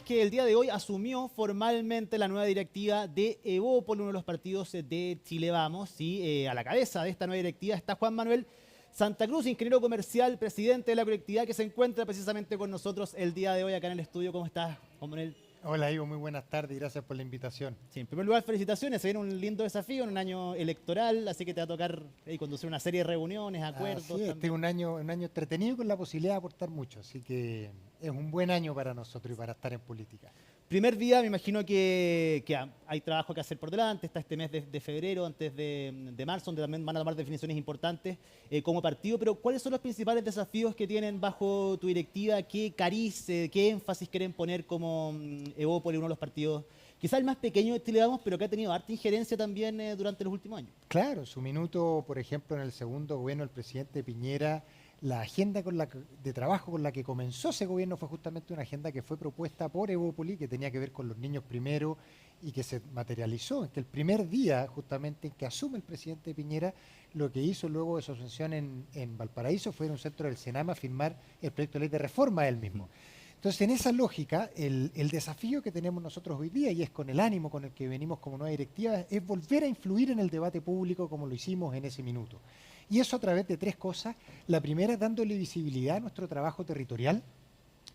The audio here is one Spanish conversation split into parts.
que el día de hoy asumió formalmente la nueva directiva de Evópoli, uno de los partidos de Chile Vamos. ¿Sí? A la cabeza de esta nueva directiva está Juan Manuel Santa Cruz, ingeniero comercial, presidente de la colectividad, que se encuentra precisamente con nosotros el día de hoy acá en el estudio. ¿Cómo estás, Juan Manuel? Hola Ivo, muy buenas tardes y gracias por la invitación. Sí, en primer lugar, felicitaciones. Se viene un lindo desafío en un año electoral, así que te va a tocar conducir una serie de reuniones, acuerdos. Así es, este es también. un año entretenido con la posibilidad de aportar mucho, así que es un buen año para nosotros y para estar en política. Primer día, me imagino que hay trabajo que hacer por delante. Está este mes de febrero, antes de marzo, donde también van a tomar definiciones importantes como partido. Pero, ¿cuáles son los principales desafíos que tienen bajo tu directiva? ¿Qué cariz, qué énfasis quieren poner como Evópoli, uno de los partidos, quizá el más pequeño de Chile Vamos, pero que ha tenido harta injerencia también durante los últimos años? Claro, su minuto, por ejemplo, en el segundo gobierno del presidente Piñera, la agenda de trabajo con la que comenzó ese gobierno fue justamente una agenda que fue propuesta por Evópoli, que tenía que ver con los niños primero y que se materializó en que el primer día, justamente en que asume el presidente Piñera, lo que hizo luego de su asunción en Valparaíso fue en un centro del Sename a firmar el proyecto de ley de reforma del mismo. Entonces, en esa lógica, el desafío que tenemos nosotros hoy día, y es con el ánimo con el que venimos como nueva directiva, es volver a influir en el debate público como lo hicimos en ese minuto. Y eso a través de tres cosas. La primera, dándole visibilidad a nuestro trabajo territorial.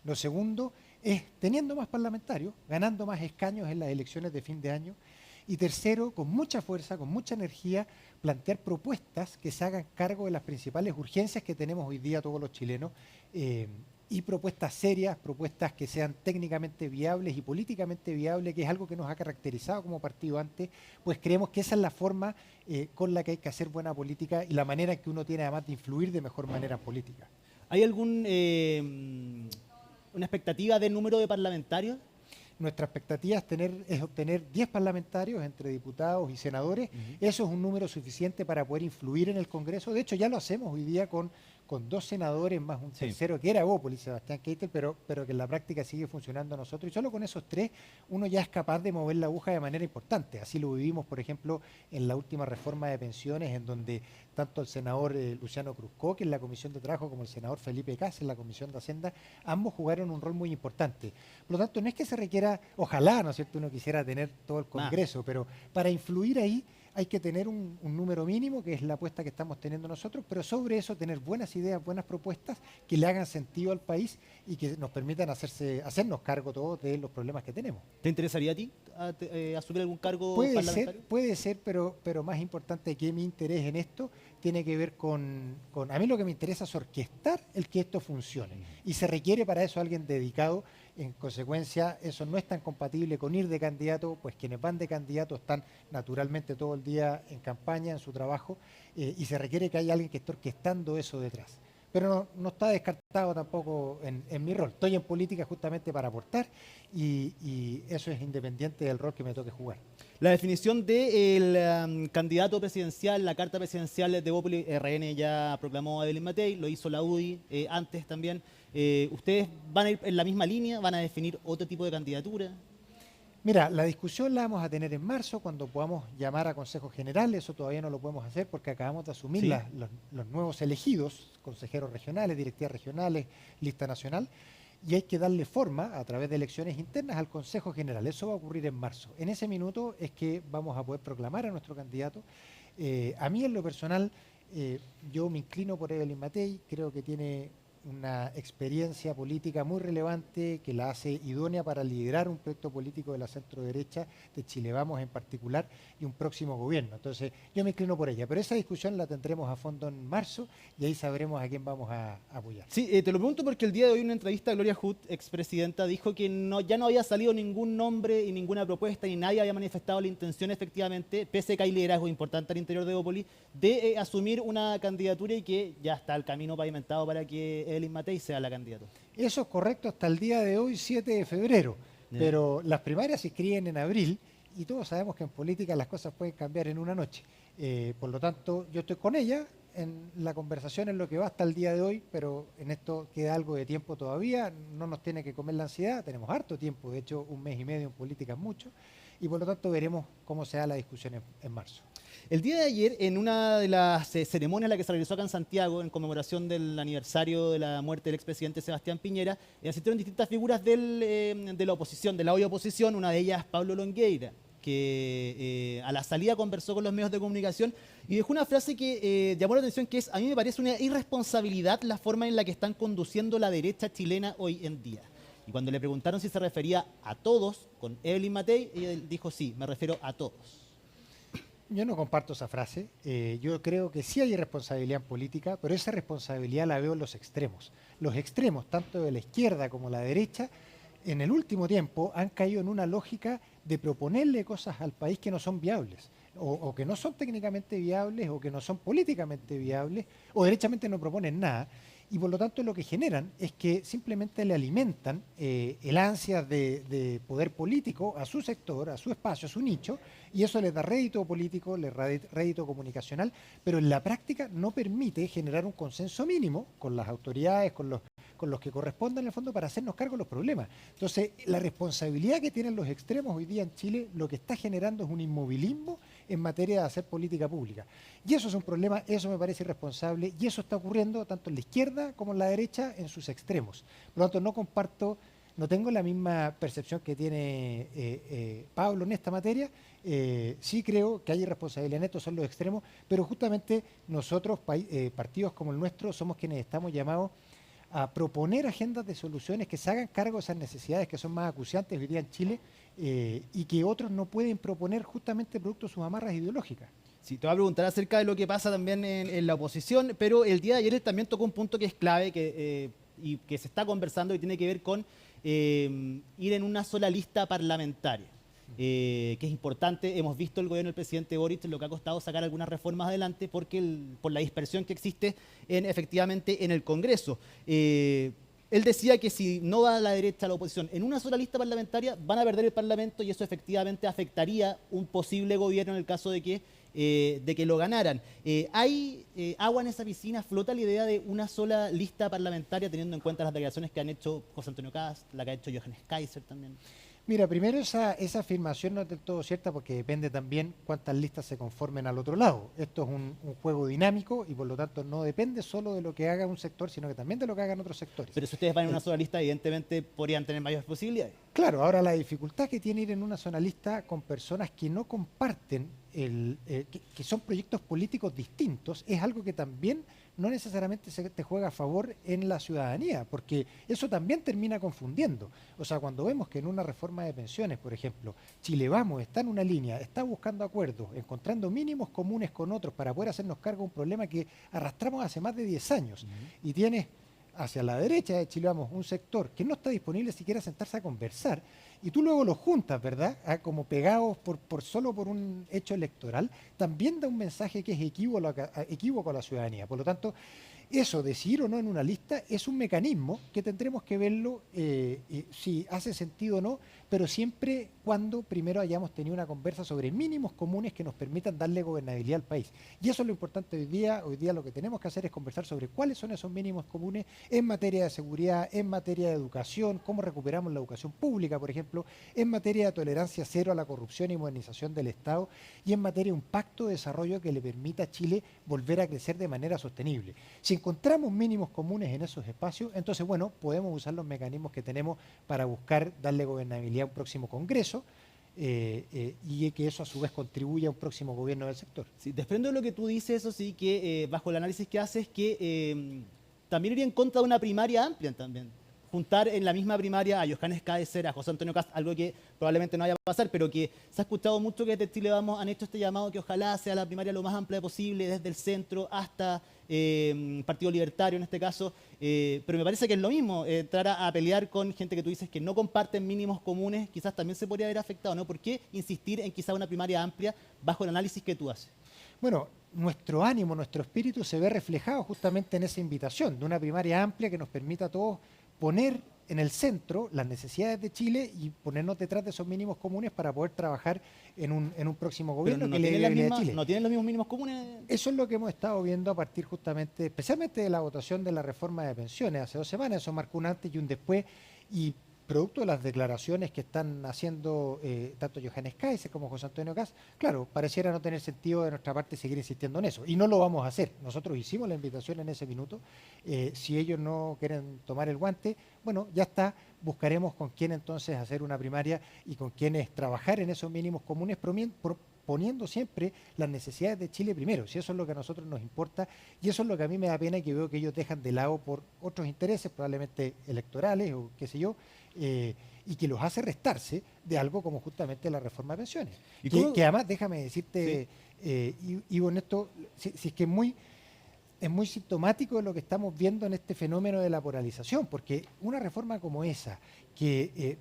Lo segundo es teniendo más parlamentarios, ganando más escaños en las elecciones de fin de año. Y tercero, con mucha fuerza, con mucha energía, plantear propuestas que se hagan cargo de las principales urgencias que tenemos hoy día todos los chilenos, y propuestas serias, propuestas que sean técnicamente viables y políticamente viables, que es algo que nos ha caracterizado como partido antes, pues creemos que esa es la forma con la que hay que hacer buena política y la manera en que uno tiene además de influir de mejor manera en política. ¿Hay una expectativa de número de parlamentarios? Nuestra expectativa es obtener 10 parlamentarios entre diputados y senadores. Eso es un número suficiente para poder influir en el Congreso. De hecho, ya lo hacemos hoy día con dos senadores más un tercero que era Evópoli, Sebastián Keitel, pero que en la práctica sigue funcionando a nosotros. Y solo con esos tres uno ya es capaz de mover la aguja de manera importante. Así lo vivimos, por ejemplo, en la última reforma de pensiones, en donde tanto el senador Luciano Cruzcoque que en la Comisión de Trabajo como el senador Felipe Cas en la Comisión de Hacienda, ambos jugaron un rol muy importante. Por lo tanto, no es que se requiera, ojalá, ¿no es cierto?, uno quisiera tener todo el Congreso, pero para influir ahí hay que tener un número mínimo, que es la apuesta que estamos teniendo nosotros, pero sobre eso tener buenas ideas, buenas propuestas que le hagan sentido al país y que nos permitan hacernos cargo todos de los problemas que tenemos. ¿Te interesaría a ti asumir algún cargo parlamentario? Puede ser, pero más importante que mi interés en esto tiene que ver a mí lo que me interesa es orquestar el que esto funcione. Y se requiere para eso alguien dedicado. En consecuencia, eso no es tan compatible con ir de candidato, pues quienes van de candidato están naturalmente todo el día en campaña, en su trabajo, y se requiere que haya alguien que esté orquestando eso detrás. Pero no está descartado tampoco en mi rol. Estoy en política justamente para aportar y eso es independiente del rol que me toque jugar. La definición del candidato presidencial, la carta presidencial de Evópoli, RN ya proclamó a Evelyn Matei, lo hizo la UDI antes también. ¿Ustedes van a ir en la misma línea? ¿Van a definir otro tipo de candidatura? Mira, la discusión la vamos a tener en marzo cuando podamos llamar a Consejo General. Eso todavía no lo podemos hacer porque acabamos de asumir Sí. los nuevos elegidos, consejeros regionales, directivas regionales, lista nacional, y hay que darle forma a través de elecciones internas al Consejo General. Eso va a ocurrir en marzo. En ese minuto es que vamos a poder proclamar a nuestro candidato. A mí en lo personal, yo me inclino por Evelyn Matei, creo que tiene una experiencia política muy relevante que la hace idónea para liderar un proyecto político de la centro-derecha, de Chile Vamos en particular, y un próximo gobierno. Entonces, yo me inclino por ella, pero esa discusión la tendremos a fondo en marzo y ahí sabremos a quién vamos a apoyar. Sí, te lo pregunto porque el día de hoy en una entrevista Gloria Hood, expresidenta, dijo que ya no había salido ningún nombre y ninguna propuesta y nadie había manifestado la intención efectivamente, pese a que hay liderazgo importante al interior de Evópoli, de asumir una candidatura y que ya está el camino pavimentado para que Evelyn Matei sea la candidata. Eso es correcto hasta el día de hoy, 7 de febrero, pero las primarias se inscriben en abril y todos sabemos que en política las cosas pueden cambiar en una noche. Por lo tanto, yo estoy con ella en la conversación en lo que va hasta el día de hoy, pero en esto queda algo de tiempo todavía, no nos tiene que comer la ansiedad, tenemos harto tiempo, de hecho un mes y medio en política es mucho, y por lo tanto veremos cómo se da la discusión en marzo. El día de ayer, en una de las ceremonias en la que se realizó acá en Santiago, en conmemoración del aniversario de la muerte del expresidente Sebastián Piñera, asistieron distintas figuras de la oposición, de la hoy oposición, una de ellas Pablo Longueira, que a la salida conversó con los medios de comunicación y dejó una frase que llamó la atención, que es: a mí me parece una irresponsabilidad la forma en la que están conduciendo la derecha chilena hoy en día. Y cuando le preguntaron si se refería a todos, con Evelyn Matei, ella dijo: sí, me refiero a todos. Yo no comparto esa frase. Yo creo que sí hay responsabilidad en política, pero esa responsabilidad la veo en los extremos. Los extremos, tanto de la izquierda como la derecha, en el último tiempo han caído en una lógica de proponerle cosas al país que no son viables, o que no son técnicamente viables, o que no son políticamente viables, o derechamente no proponen nada. Y por lo tanto lo que generan es que simplemente le alimentan el ansia de poder político a su sector, a su espacio, a su nicho, y eso les da rédito político, les da rédito comunicacional, pero en la práctica no permite generar un consenso mínimo con las autoridades, con los que correspondan en el fondo, para hacernos cargo de los problemas. Entonces, la responsabilidad que tienen los extremos hoy día en Chile lo que está generando es un inmovilismo en materia de hacer política pública. Y eso es un problema, eso me parece irresponsable, y eso está ocurriendo tanto en la izquierda como en la derecha en sus extremos. Por lo tanto, no comparto, no tengo la misma percepción que tiene Pablo en esta materia. Sí creo que hay irresponsabilidad en esto, son los extremos, pero justamente nosotros, partidos como el nuestro, somos quienes estamos llamados a proponer agendas de soluciones que se hagan cargo de esas necesidades que son más acuciantes hoy día en Chile, y que otros no pueden proponer justamente producto de sus amarras ideológicas. Sí, te voy a preguntar acerca de lo que pasa también en la oposición, pero el día de ayer él también tocó un punto que es clave y que se está conversando y tiene que ver con ir en una sola lista parlamentaria. Que es importante. Hemos visto el gobierno del presidente Boric lo que ha costado sacar algunas reformas adelante por la dispersión que existe efectivamente en el Congreso. Él decía que si no va a la derecha a la oposición en una sola lista parlamentaria, van a perder el Parlamento, y eso efectivamente afectaría un posible gobierno en el caso de que lo ganaran. ¿Hay agua en esa piscina? ¿Flota la idea de una sola lista parlamentaria, teniendo en cuenta las declaraciones que han hecho José Antonio Kast, la que ha hecho Johannes Kaiser también? Mira, primero esa afirmación no es del todo cierta, porque depende también cuántas listas se conformen al otro lado. Esto es un juego dinámico y por lo tanto no depende solo de lo que haga un sector, sino que también de lo que hagan otros sectores. Pero si ustedes van en una sola lista, evidentemente podrían tener mayores posibilidades. Claro, ahora la dificultad que tiene ir en una sola lista con personas que no comparten, que son proyectos políticos distintos, es algo que también no necesariamente te juega a favor en la ciudadanía, porque eso también termina confundiendo. O sea, cuando vemos que en una reforma de pensiones, por ejemplo, Chile Vamos está en una línea, está buscando acuerdos, encontrando mínimos comunes con otros para poder hacernos cargo de un problema que arrastramos hace más de 10 años, y tienes hacia la derecha de Chile Vamos un sector que no está disponible siquiera a sentarse a conversar, y tú luego los juntas, ¿verdad? Como pegados solo por un hecho electoral, también da un mensaje que es equívoco a la ciudadanía. Por lo tanto, eso, decidir o no en una lista, es un mecanismo que tendremos que verlo si hace sentido o no, pero siempre cuando primero hayamos tenido una conversa sobre mínimos comunes que nos permitan darle gobernabilidad al país. Y eso es lo importante hoy día. Hoy día lo que tenemos que hacer es conversar sobre cuáles son esos mínimos comunes en materia de seguridad, en materia de educación, cómo recuperamos la educación pública, por ejemplo, en materia de tolerancia cero a la corrupción y modernización del Estado, y en materia de un pacto de desarrollo que le permita a Chile volver a crecer de manera sostenible. Si encontramos mínimos comunes en esos espacios, entonces, bueno, podemos usar los mecanismos que tenemos para buscar darle gobernabilidad a un próximo Congreso, y que eso a su vez contribuya a un próximo gobierno del sector. Sí, desprendo de lo que tú dices, eso sí, que bajo el análisis que haces, que también iría en contra de una primaria amplia también. Juntar en la misma primaria a Johannes Kaiser, a José Antonio Kast, algo que probablemente no vaya a pasar, pero que se ha escuchado mucho que desde Chile Vamos han hecho este llamado que ojalá sea la primaria lo más amplia posible, desde el centro hasta Partido Libertario en este caso, pero me parece que es lo mismo, entrar a pelear con gente que tú dices que no comparten mínimos comunes, quizás también se podría haber afectado, ¿no? ¿Por qué insistir en quizás una primaria amplia bajo el análisis que tú haces? Bueno, nuestro ánimo, nuestro espíritu se ve reflejado justamente en esa invitación de una primaria amplia que nos permita a todos poner en el centro las necesidades de Chile y ponernos detrás de esos mínimos comunes para poder trabajar en un próximo gobierno no que le dé viabilidad a Chile. ¿No tienen los mismos mínimos comunes? Eso es lo que hemos estado viendo a partir justamente, especialmente de la votación de la reforma de pensiones hace 2 semanas. Eso marcó un antes y un después, y producto de las declaraciones que están haciendo tanto Johannes Kaiser como José Antonio Kast, claro, pareciera no tener sentido de nuestra parte seguir insistiendo en eso. Y no lo vamos a hacer. Nosotros hicimos la invitación en ese minuto. Si ellos no quieren tomar el guante, bueno, ya está. Buscaremos con quién entonces hacer una primaria y con quiénes trabajar en esos mínimos comunes, poniendo siempre las necesidades de Chile primero, si eso es lo que a nosotros nos importa, y eso es lo que a mí me da pena y que veo que ellos dejan de lado por otros intereses, probablemente electorales o qué sé yo, y que los hace restarse de algo como justamente la reforma de pensiones. Que además, déjame decirte, Ivo, en esto, si es que es muy sintomático de lo que estamos viendo en este fenómeno de la polarización, porque una reforma como esa, que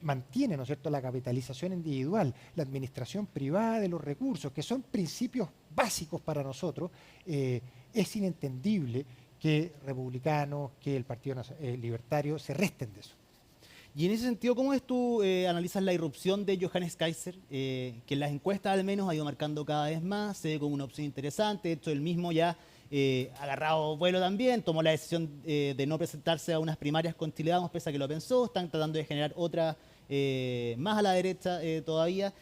mantiene, ¿no es cierto?, la capitalización individual, la administración privada de los recursos, que son principios básicos para nosotros, es inentendible que republicanos, que el Partido Libertario se resten de eso. Y en ese sentido, ¿cómo es tú analizas la irrupción de Johannes Kaiser, que en las encuestas al menos ha ido marcando cada vez más, se ve como una opción interesante? De hecho, él mismo ya agarrado vuelo también, tomó la decisión de no presentarse a unas primarias con Chile Vamos, pese a que lo pensó, están tratando de generar otra más a la derecha todavía.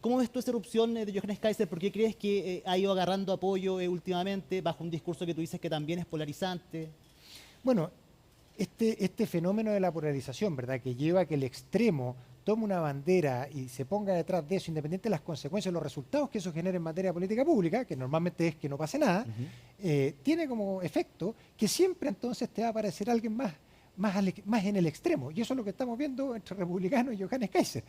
¿Cómo ves tú esa erupción de Johannes Kaiser? ¿Por qué crees que ha ido agarrando apoyo últimamente bajo un discurso que tú dices que también es polarizante? Bueno, este fenómeno de la polarización, ¿verdad?, que lleva a que el extremo tome una bandera y se ponga detrás de eso, independiente de las consecuencias, los resultados que eso genere en materia de política pública, que normalmente es que no pase nada, tiene como efecto que siempre entonces te va a aparecer alguien más en el extremo. Y eso es lo que estamos viendo entre republicanos y Johannes Kaiser.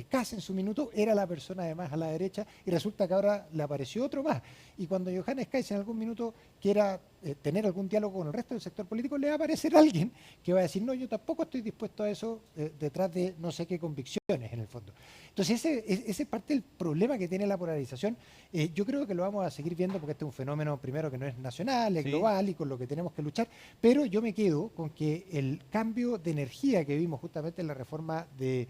Kast en su minuto era la persona de más a la derecha y resulta que ahora le apareció otro más. Y cuando Johannes Kaiser en algún minuto quiera tener algún diálogo con el resto del sector político, le va a aparecer alguien que va a decir, no, yo tampoco estoy dispuesto a eso detrás de no sé qué convicciones en el fondo. Entonces ese es parte del problema que tiene la polarización. Yo creo que lo vamos a seguir viendo porque este es un fenómeno primero que no es nacional, es global y con lo que tenemos que luchar, pero yo me quedo con que el cambio de energía que vimos justamente en la reforma de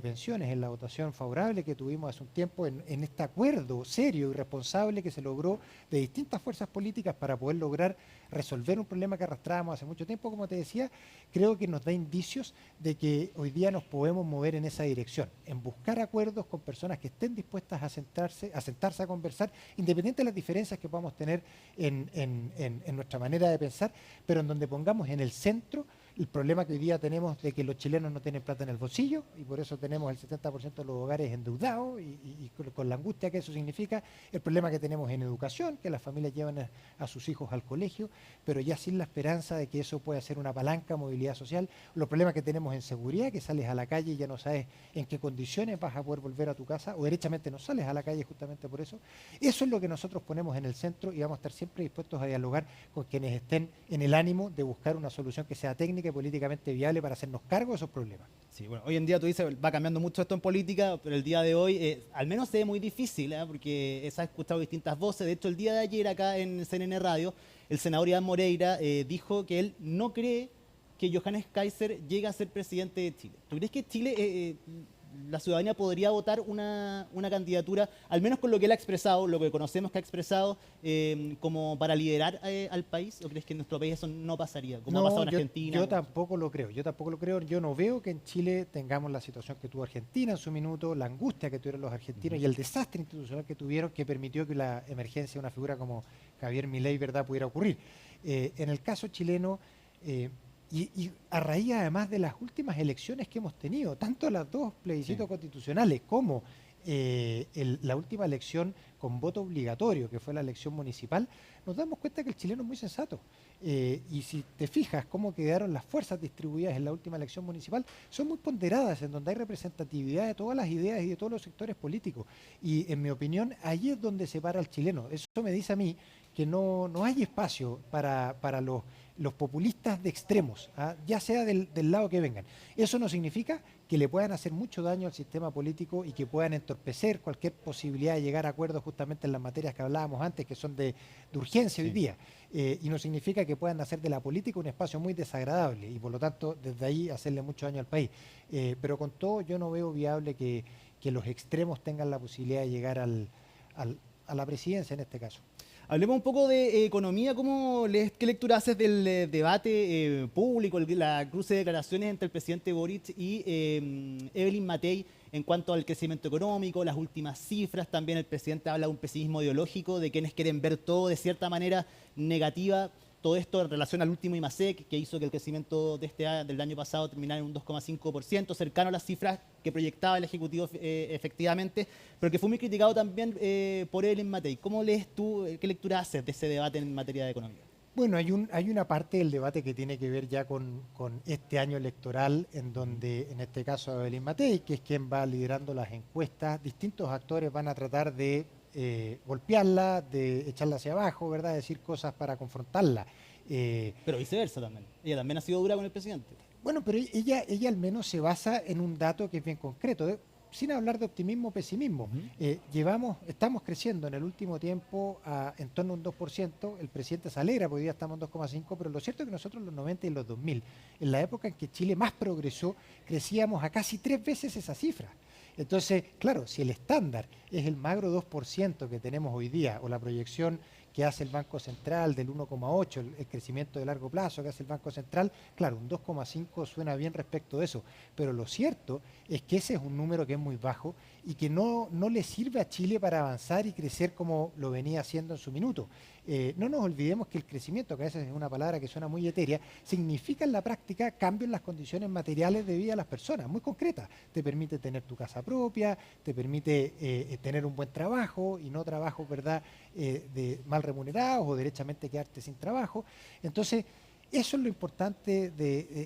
pensiones, en la votación favorable que tuvimos hace un tiempo, en este acuerdo serio y responsable que se logró de distintas fuerzas políticas para poder lograr resolver un problema que arrastrábamos hace mucho tiempo, como te decía, creo que nos da indicios de que hoy día nos podemos mover en esa dirección, en buscar acuerdos con personas que estén dispuestas a sentarse a conversar, independiente de las diferencias que podamos tener en nuestra manera de pensar, pero en donde pongamos en el centro el problema que hoy día tenemos de que los chilenos no tienen plata en el bolsillo y por eso tenemos el 70% de los hogares endeudados y con la angustia que eso significa, el problema que tenemos en educación, que las familias llevan a sus hijos al colegio, pero ya sin la esperanza de que eso pueda ser una palanca de movilidad social, los problemas que tenemos en seguridad, que sales a la calle y ya no sabes en qué condiciones vas a poder volver a tu casa o derechamente no sales a la calle justamente por eso. Eso es lo que nosotros ponemos en el centro y vamos a estar siempre dispuestos a dialogar con quienes estén en el ánimo de buscar una solución que sea técnica y políticamente viable para hacernos cargo de esos problemas. Sí, bueno, hoy en día tú dices, va cambiando mucho esto en política, pero el día de hoy al menos se ve muy difícil, porque se han escuchado distintas voces. De hecho, el día de ayer acá en CNN Radio, el senador Iván Moreira dijo que él no cree que Johannes Kaiser llegue a ser presidente de Chile. ¿Tú crees que Chile, la ciudadanía podría votar una candidatura, al menos con lo que él ha expresado, lo que conocemos que ha expresado, como para liderar al país? ¿O crees que en nuestro país eso no pasaría, como ha pasado en Argentina? Yo tampoco lo creo, yo no veo que en Chile tengamos la situación que tuvo Argentina en su minuto, la angustia que tuvieron los argentinos y el desastre institucional que tuvieron que permitió que la emergencia de una figura como Javier Milei, ¿verdad?, pudiera ocurrir. En el caso chileno, y a raíz además de las últimas elecciones que hemos tenido, tanto las dos plebiscitos constitucionales como la última elección con voto obligatorio, que fue la elección municipal, nos damos cuenta que el chileno es muy sensato. Y si te fijas cómo quedaron las fuerzas distribuidas en la última elección municipal, son muy ponderadas, en donde hay representatividad de todas las ideas y de todos los sectores políticos. Y en mi opinión, ahí es donde se para el chileno. Eso me dice a mí que no hay espacio para los populistas de extremos, ya sea del lado que vengan. Eso no significa que le puedan hacer mucho daño al sistema político y que puedan entorpecer cualquier posibilidad de llegar a acuerdos justamente en las materias que hablábamos antes, que son de urgencia hoy día. Y no significa que puedan hacer de la política un espacio muy desagradable y por lo tanto desde ahí hacerle mucho daño al país. Pero con todo yo no veo viable que los extremos tengan la posibilidad de llegar a la presidencia en este caso. Hablemos un poco de economía. ¿Qué lectura haces del debate público, la cruce de declaraciones entre el presidente Boric y Evelyn Matei en cuanto al crecimiento económico, las últimas cifras? También el presidente habla de un pesimismo ideológico, de quienes quieren ver todo de cierta manera negativa. Todo esto en relación al último IMASEC, que hizo que el crecimiento del año pasado terminara en un 2,5%, cercano a las cifras que proyectaba el Ejecutivo efectivamente, pero que fue muy criticado también por Evelyn Matei. ¿Cómo lees tú, qué lectura haces de ese debate en materia de economía? Bueno, hay una parte del debate que tiene que ver ya con este año electoral, en donde, en este caso, Evelyn Matei, que es quien va liderando las encuestas, distintos actores van a tratar de golpearla, de echarla hacia abajo, ¿verdad? Decir cosas para confrontarla. Pero viceversa también. Ella también ha sido dura con el presidente. Bueno, pero ella al menos se basa en un dato que es bien concreto, sin hablar de optimismo o pesimismo. Estamos creciendo en el último tiempo en torno a un 2%, el presidente se alegra, porque hoy día estamos en 2,5%, pero lo cierto es que nosotros en los 90 y los 2000, en la época en que Chile más progresó, crecíamos a casi 3 veces esa cifra. Entonces, claro, si el estándar es el magro 2% que tenemos hoy día, o la proyección que hace el Banco Central del 1,8, el crecimiento de largo plazo que hace el Banco Central, claro, un 2,5 suena bien respecto de eso, pero lo cierto es que ese es un número que es muy bajo y que no le sirve a Chile para avanzar y crecer como lo venía haciendo en su minuto. No nos olvidemos que el crecimiento, que a veces es una palabra que suena muy etérea, significa en la práctica cambio en las condiciones materiales de vida de las personas, muy concretas. Te permite tener tu casa propia, te permite tener un buen trabajo y no trabajos, ¿verdad?, mal remunerados o derechamente quedarte sin trabajo. Entonces, eso es lo importante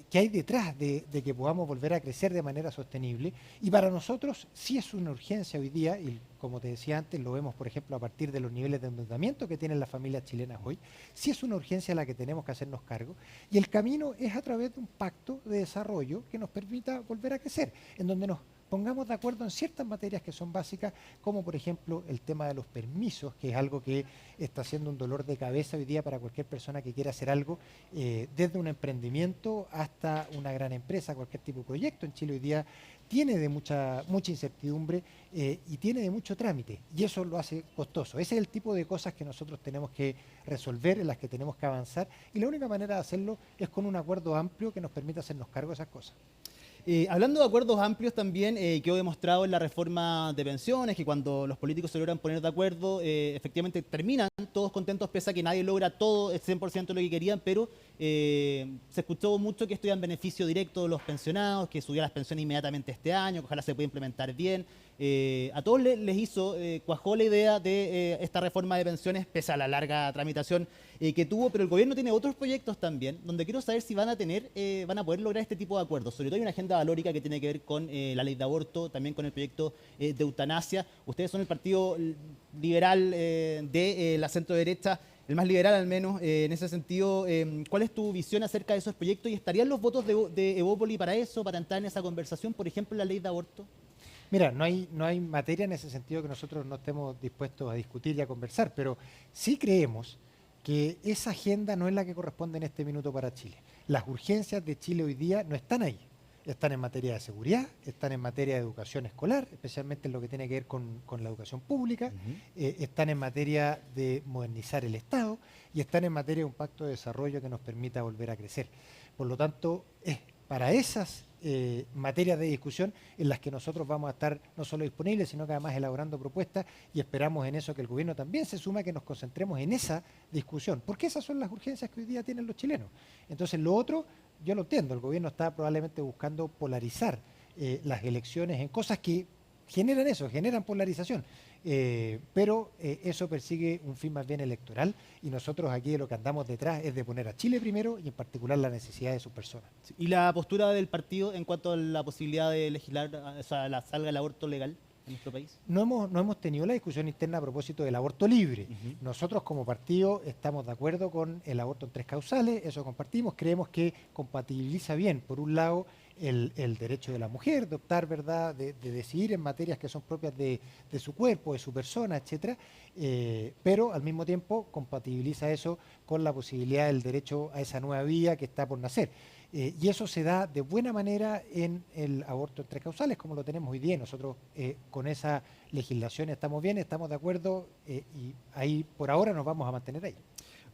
que hay detrás de que podamos volver a crecer de manera sostenible, y para nosotros sí es una urgencia hoy día, y como te decía antes, lo vemos por ejemplo a partir de los niveles de endeudamiento que tienen las familias chilenas hoy, sí es una urgencia a la que tenemos que hacernos cargo, y el camino es a través de un pacto de desarrollo que nos permita volver a crecer, en donde nos pongamos de acuerdo en ciertas materias que son básicas, como por ejemplo el tema de los permisos, que es algo que está siendo un dolor de cabeza hoy día para cualquier persona que quiera hacer algo, desde un emprendimiento hasta una gran empresa, cualquier tipo de proyecto en Chile hoy día tiene de mucha incertidumbre y tiene de mucho trámite, y eso lo hace costoso. Ese es el tipo de cosas que nosotros tenemos que resolver, en las que tenemos que avanzar, y la única manera de hacerlo es con un acuerdo amplio que nos permita hacernos cargo de esas cosas. Hablando de acuerdos amplios también, quedó demostrado en la reforma de pensiones que cuando los políticos se logran poner de acuerdo, efectivamente terminan todos contentos, pese a que nadie logra todo el 100% de lo que querían, pero se escuchó mucho que esto iba en beneficio directo de los pensionados, que subía las pensiones inmediatamente este año, que ojalá se pueda implementar bien. A todos cuajó la idea de esta reforma de pensiones, pese a la larga tramitación que tuvo, pero el gobierno tiene otros proyectos también, donde quiero saber si van a poder lograr este tipo de acuerdos. Sobre todo hay una agenda valórica que tiene que ver con la ley de aborto, también con el proyecto de eutanasia. Ustedes son el partido liberal de la centro derecha, el más liberal al menos, en ese sentido. ¿Cuál es tu visión acerca de esos proyectos? ¿Y estarían los votos de Evópoli para eso, para entrar en esa conversación, por ejemplo, la ley de aborto? Mira, no hay materia en ese sentido que nosotros no estemos dispuestos a discutir y a conversar, pero sí creemos que esa agenda no es la que corresponde en este minuto para Chile. Las urgencias de Chile hoy día no están ahí. Están en materia de seguridad, están en materia de educación escolar, especialmente en lo que tiene que ver con la educación pública, están en materia de modernizar el Estado y están en materia de un pacto de desarrollo que nos permita volver a crecer. Por lo tanto, es para esas materias de discusión en las que nosotros vamos a estar no solo disponibles, sino que además elaborando propuestas, y esperamos en eso que el gobierno también se suma, que nos concentremos en esa discusión, porque esas son las urgencias que hoy día tienen los chilenos. Entonces, lo otro, yo lo entiendo, el gobierno está probablemente buscando polarizar las elecciones en cosas que generan eso, generan polarización. Pero eso persigue un fin más bien electoral, y nosotros aquí de lo que andamos detrás es de poner a Chile primero, y en particular la necesidad de sus personas. ¿Y la postura del partido en cuanto a la posibilidad de legislar, o sea, salga el aborto legal en nuestro país? No hemos tenido la discusión interna a propósito del aborto libre. Nosotros como partido estamos de acuerdo con el aborto en 3 causales, eso compartimos, creemos que compatibiliza bien, por un lado, el derecho de la mujer de optar, ¿verdad?, de decidir en materias que son propias de su cuerpo, de su persona, etcétera, pero al mismo tiempo compatibiliza eso con la posibilidad del derecho a esa nueva vida que está por nacer. Y eso se da de buena manera en el aborto entre causales, como lo tenemos hoy día. Nosotros con esa legislación estamos bien, estamos de acuerdo y ahí por ahora nos vamos a mantener ahí.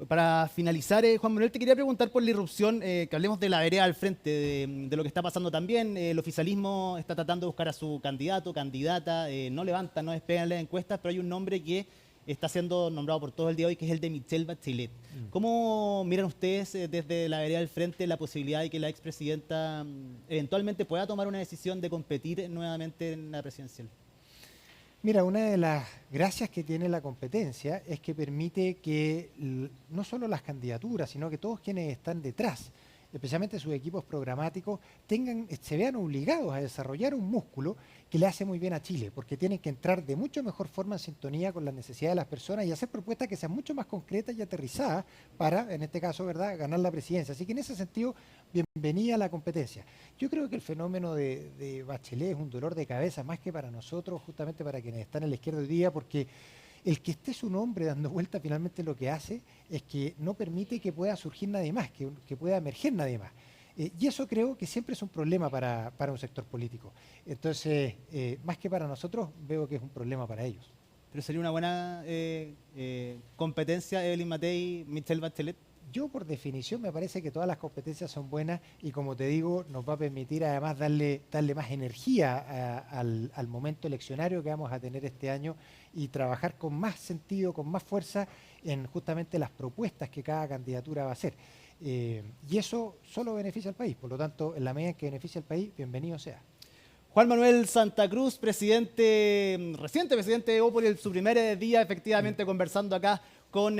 Para finalizar, Juan Manuel, te quería preguntar por la irrupción, que hablemos de la vereda al frente, de lo que está pasando también. El oficialismo está tratando de buscar a su candidato, candidata, no levanta, no despegan en las encuestas, pero hay un nombre que está siendo nombrado por todo el día de hoy, que es el de Michelle Bachelet. ¿Cómo miran ustedes desde la vereda al frente la posibilidad de que la expresidenta eventualmente pueda tomar una decisión de competir nuevamente en la presidencial? Mira, una de las gracias que tiene la competencia es que permite que no solo las candidaturas, sino que todos quienes están detrás, especialmente sus equipos programáticos, se vean obligados a desarrollar un músculo que le hace muy bien a Chile, porque tienen que entrar de mucho mejor forma en sintonía con las necesidades de las personas y hacer propuestas que sean mucho más concretas y aterrizadas para, en este caso, ¿verdad?, ganar la presidencia. Así que en ese sentido, bienvenida a la competencia. Yo creo que el fenómeno de Bachelet es un dolor de cabeza más que para nosotros, justamente para quienes están en la izquierda hoy día, porque el que esté su nombre dando vuelta finalmente lo que hace es que no permite que pueda surgir nadie más, que pueda emerger nadie más. Y eso creo que siempre es un problema para un sector político. Entonces, más que para nosotros, veo que es un problema para ellos. Pero sería una buena competencia Evelyn Matei, Michelle Bachelet. Yo, por definición, me parece que todas las competencias son buenas y, como te digo, nos va a permitir además darle más energía al momento eleccionario que vamos a tener este año y trabajar con más sentido, con más fuerza en justamente las propuestas que cada candidatura va a hacer. Y eso solo beneficia al país. Por lo tanto, en la medida en que beneficia al país, bienvenido sea. Juan Manuel Santa Cruz, reciente presidente de Evópolis, su primer día efectivamente conversando acá con